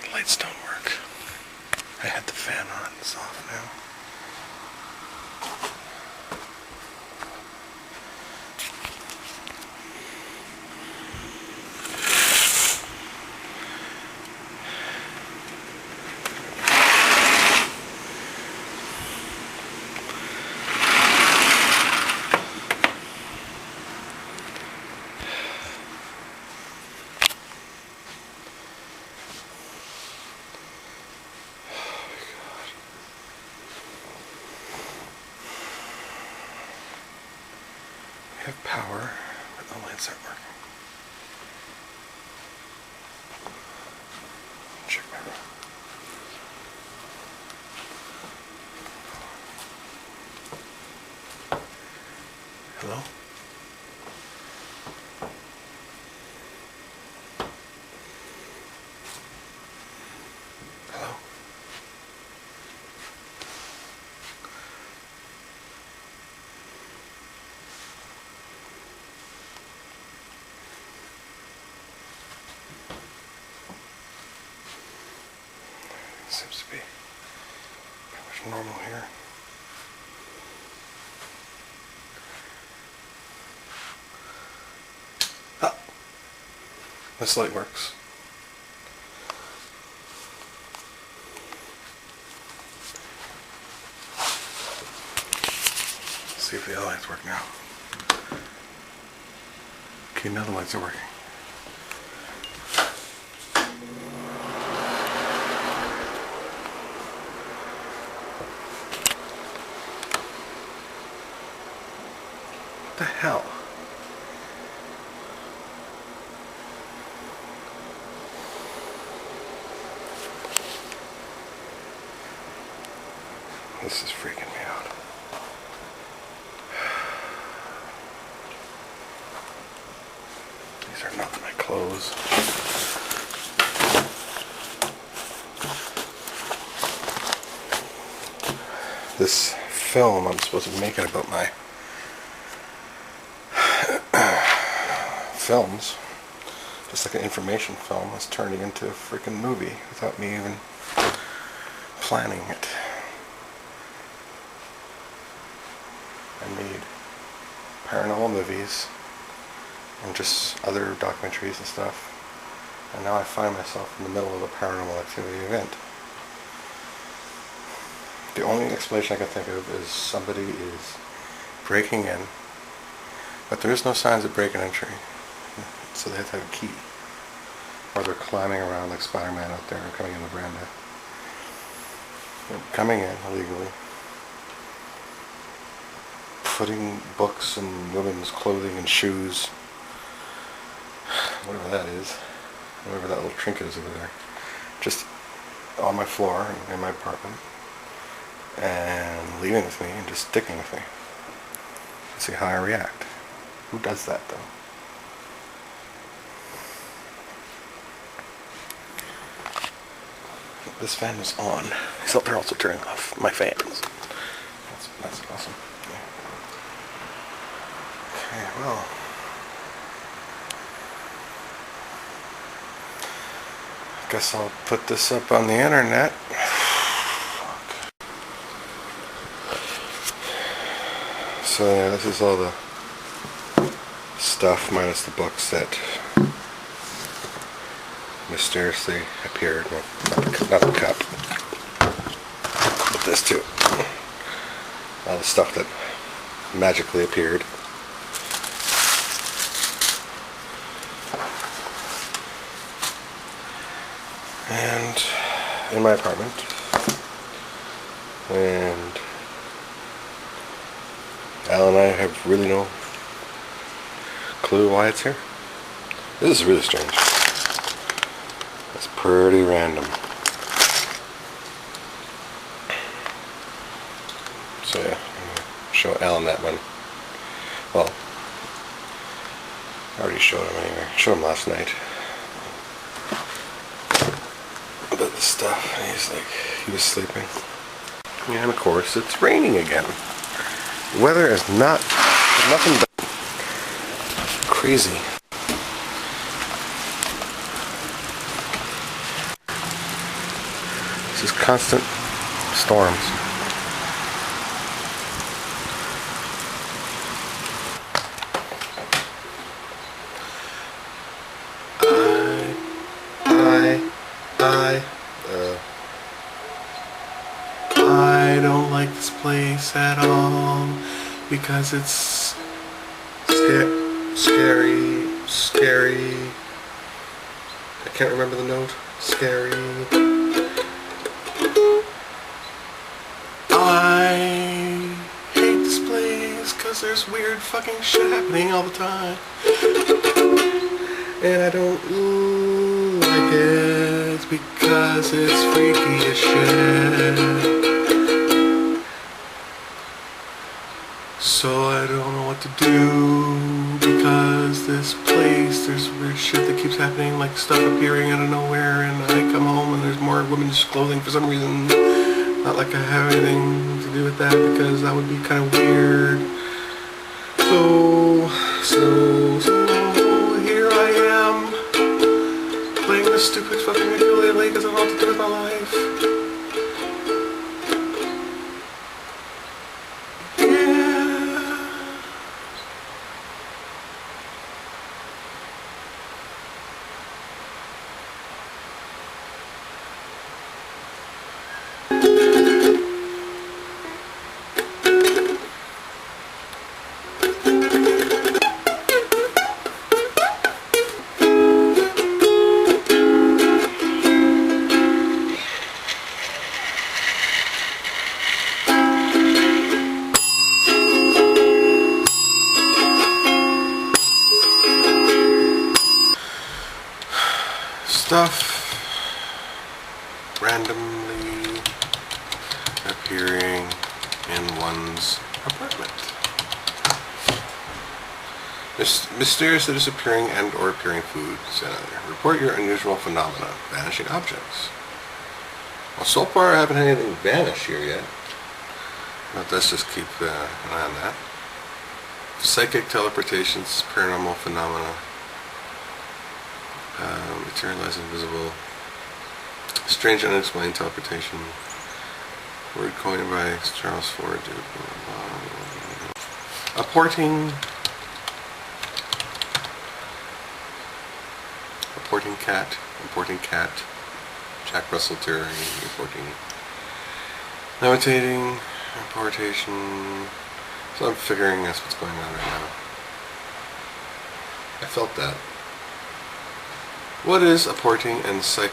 The lights don't work. I had the fan on, it's off now. We have power, but the lights aren't working. Check my room. Hello? Hello? seems to be pretty much normal here. Ah, this light works. Let's see if the other lights work now. Okay, now the lights are working. What the hell? This is freaking me out. These are not my clothes. This film I'm supposed to be making about my films, just like an information film, is turning into a freaking movie without me even planning it. I made paranormal movies and just other documentaries and stuff, and now I find myself in the middle of a paranormal activity event. The only explanation I can think of is somebody is breaking in, but there is no signs of break and entry, so they have to have a key, or they're climbing around like Spider-Man out there and coming in the veranda. They're coming in illegally, putting books and women's clothing and shoes, whatever that is, whatever that little trinket is over there, just on my floor in my apartment, and leaving with me and just sticking with me. Let's see how I react. Who does that though? This fan is on, except they're also turning off my fans. That's awesome. Yeah. Okay, well. Guess I'll put this up on the internet. So yeah, this is all the stuff minus the books that mysteriously appeared. Well, not the cup, but this too. All the stuff that magically appeared. And in my apartment. And Al and I have really no clue why it's here. This is really strange. It's pretty random. So yeah, I'm gonna show Alan that one. Well, I already showed him anyway. Showed him last night. About this stuff, and he's like, he was sleeping. And of course, it's raining again. The weather is nothing but crazy. It's just constant storms. I don't like this place at all because it's scary. I can't remember the note. Scary. I hate this place because there's weird fucking shit happening all the time. And I don't like it because it's freaky as shit. So I don't know what to do because this place, there's weird shit that keeps happening, like stuff appearing out of nowhere, and I come home and there's more women's clothing for some reason. Not like I have anything to do with that because that would be kind of weird. So here I am playing this stupid fucking ukulele because I don't know what to do with my life. stuff randomly appearing in one's apartment. Mysteriously disappearing and or appearing foods. Report your unusual phenomena. Vanishing objects. Well, so far I haven't had anything vanish here yet. But let's just keep an eye on that. Psychic teleportations, paranormal phenomena. Materialize invisible. Strange unexplained teleportation. Word coined by Charles Ford. Apporting cat. Jack Russell Terry. Reporting. Levitating. Importation. So I'm figuring that's what's going on right now. I felt that. What is apporting and The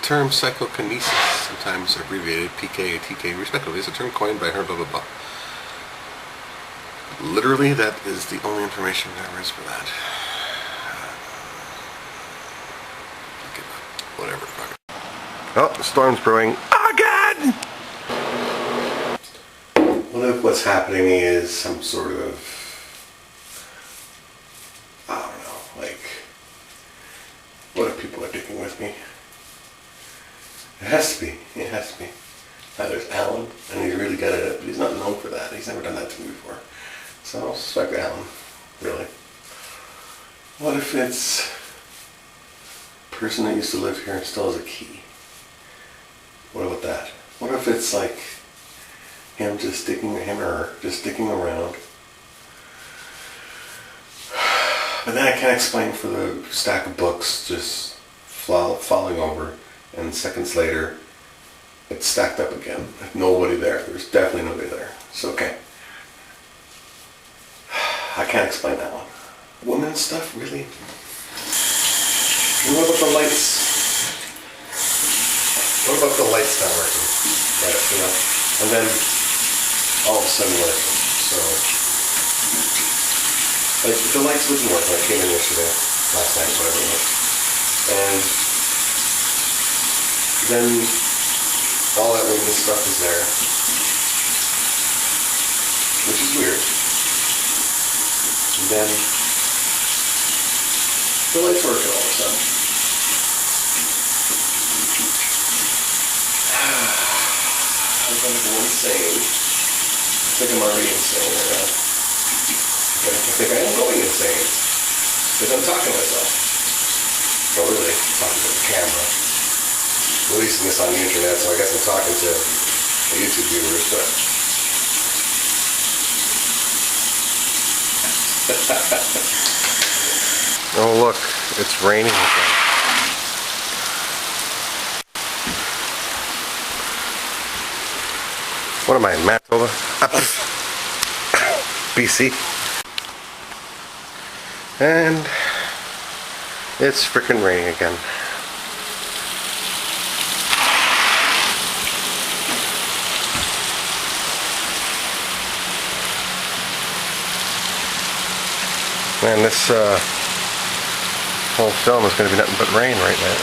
term psychokinesis, sometimes abbreviated PK and TK respectively, is a term coined by her blah blah blah. Literally, that is the only information there is for that. Whatever. Oh, the storm's brewing again! What if what's happening is some sort of, I don't know, like, what if people are digging with me? It has to be. There's Alan, and he's really good at it, but he's not known for that. He's never done that to me before. So I don't suspect Alan, really. What if it's a person that used to live here and still has a key? What about that? What if it's like him or her just sticking around? But then I can't explain for the stack of books just falling over, and seconds later it's stacked up again. Nobody there. There's definitely nobody there. It's okay. I can't explain that one. Woman stuff, really? What about the lights? What about the lights not working? Right, you know? And then all of a sudden working. So, like, the lights wouldn't work when I came in yesterday, last night, whatever it was. And then all that ringing stuff is there, which is weird. And then the lights working all of a sudden. I'm going to go insane. I think I'm already insane right now. But I think I am going insane. Because I'm talking to myself. Well, really, talking to the camera. Releasing this on the internet, so I guess I'm talking to the YouTube viewers, but... Oh look, it's raining again. What am I, Manitoba? BC. And it's frickin' raining again. Man, this whole film is going to be nothing but rain right now,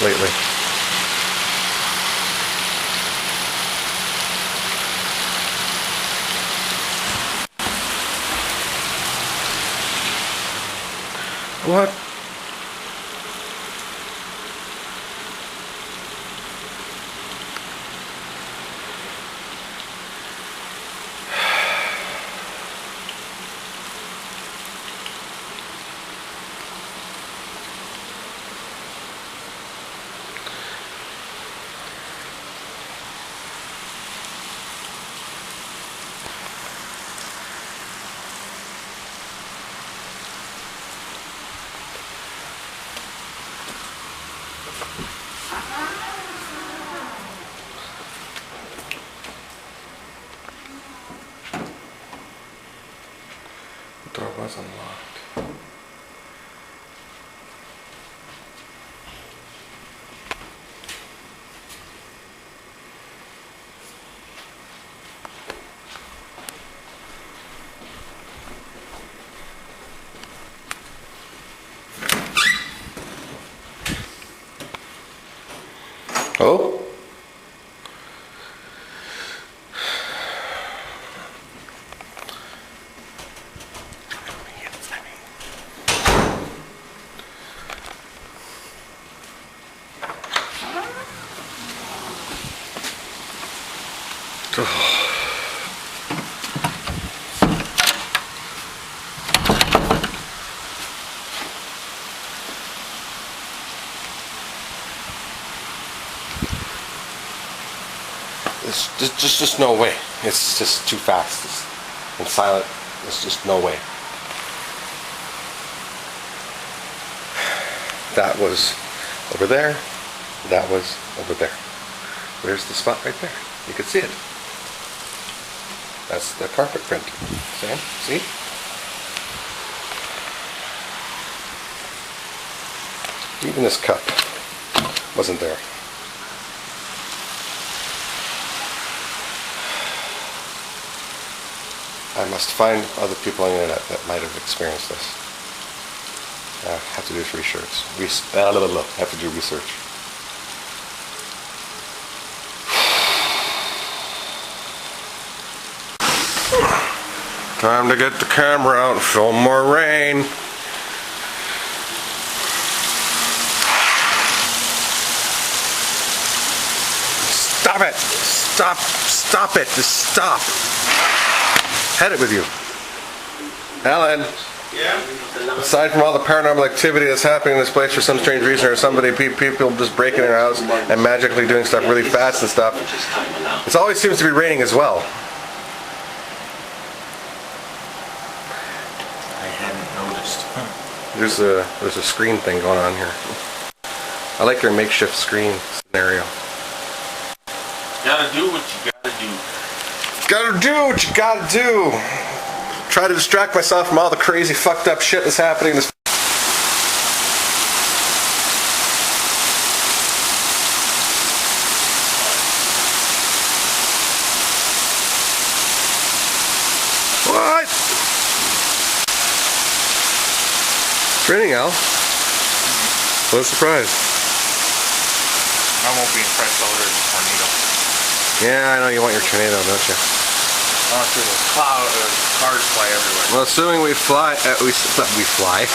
lately. What? The door was unlocked. Oh? There's just no way. It's just too fast. And silent. There's just no way. That was over there. That was over there. There's the spot right there. You can see it. That's the carpet print. Sam, see? Even this cup wasn't there. I must find other people on the internet that might have experienced this. I have to do research. Have to do research. Time to get the camera out and film more rain. Stop it! Stop it! Just stop! Had it with you. Alan. Yeah? Aside from all the paranormal activity that's happening in this place for some strange reason, or people just breaking their house and magically doing stuff really fast and stuff, it always seems to be raining as well. I hadn't noticed. There's a screen thing going on here. I like their makeshift screen scenario. Gotta do what you gotta do. Gotta do what you gotta do. Try to distract myself from all the crazy fucked up shit that's happening in this. What? It's raining, Al. What a surprise. I won't be impressed over the tornado. Yeah, I know you want your tornado, don't you? Honestly, the cars fly everywhere. Well, assuming we fly, we fly.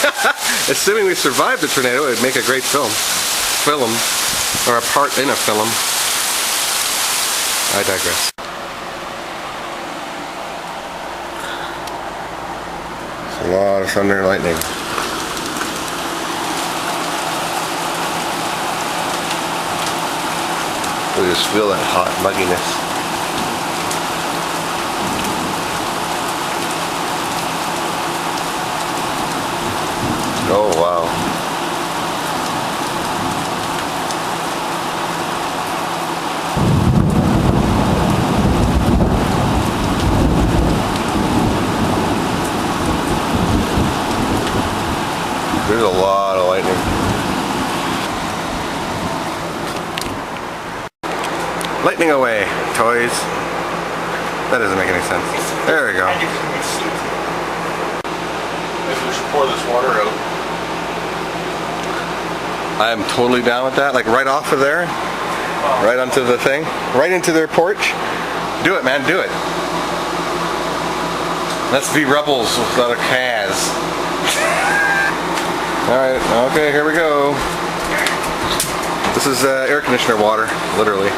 Assuming we survive the tornado, it'd make a great film, or a part in a film. I digress. It's a lot of thunder and lightning. I just feel that hot mugginess. Oh wow. There's a lot of lightning. Lightning away, toys. That doesn't make any sense. There we go. Maybe we should pour this water out. I am totally down with that. Like right off of there, right onto the thing, right into their porch. Do it, man. Do it. Let's be rebels without a Kaz. All right. Okay. Here we go. This is air conditioner water, literally.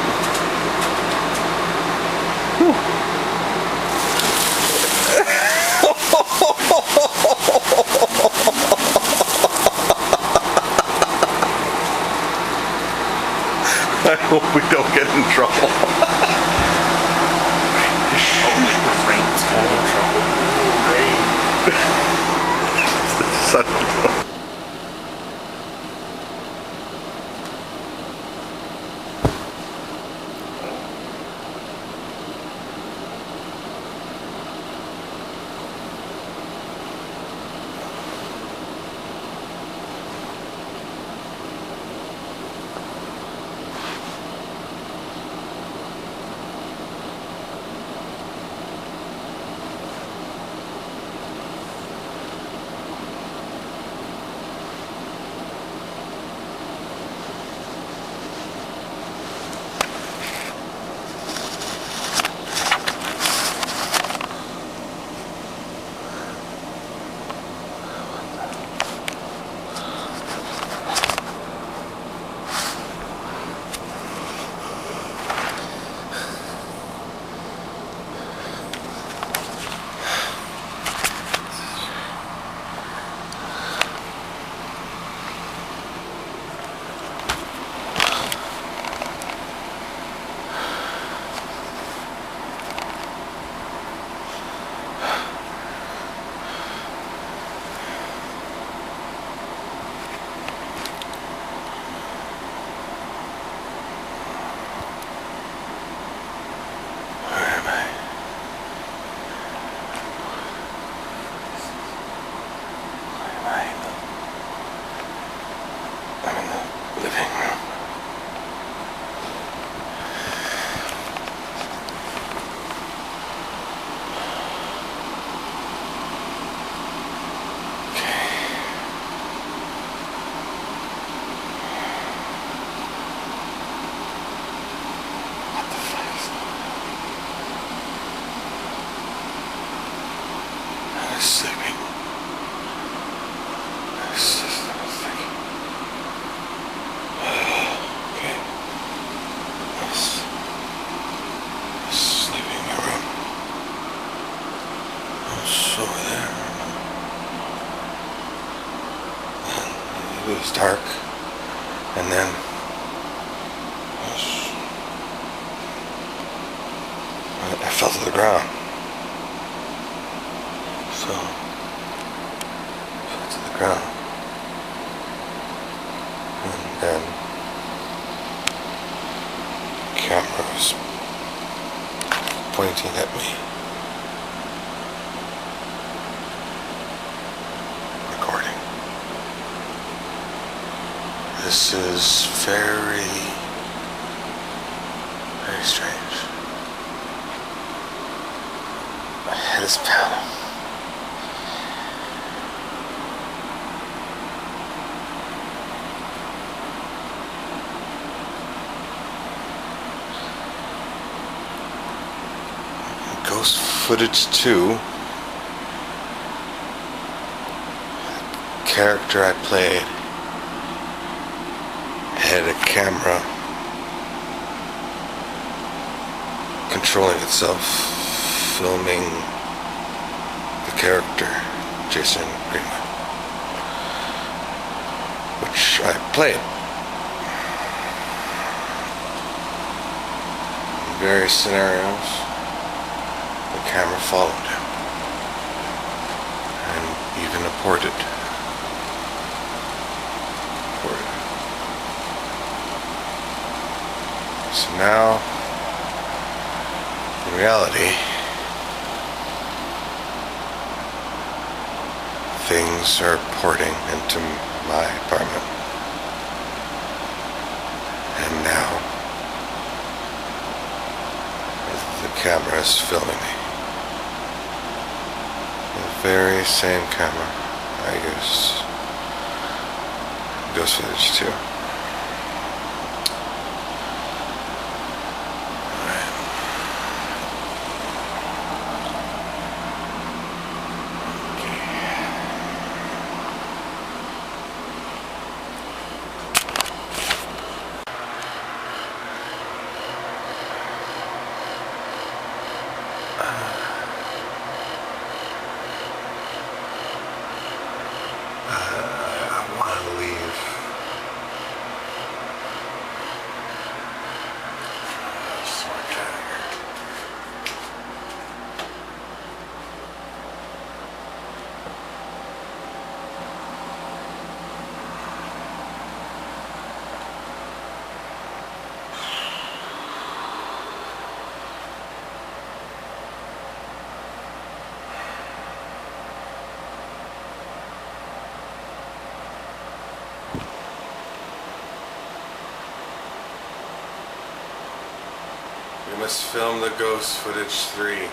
I hope we don't get in trouble. Son of a- it was dark, and then I fell to the ground. So, fell to the ground. And then, camera was pointing at me. Recording. This is very, very strange. My head is pounding. Ghost footage 2. The character I played had a camera controlling itself, filming the character Jason Greenwood, which I played. In various scenarios, the camera followed him and even aborted. So now, in reality, things are porting into my apartment. And now, the camera is filming me. The very same camera I use Ghost Footage 2. I want to leave. Smart tiger. We must film the Ghost Footage 3.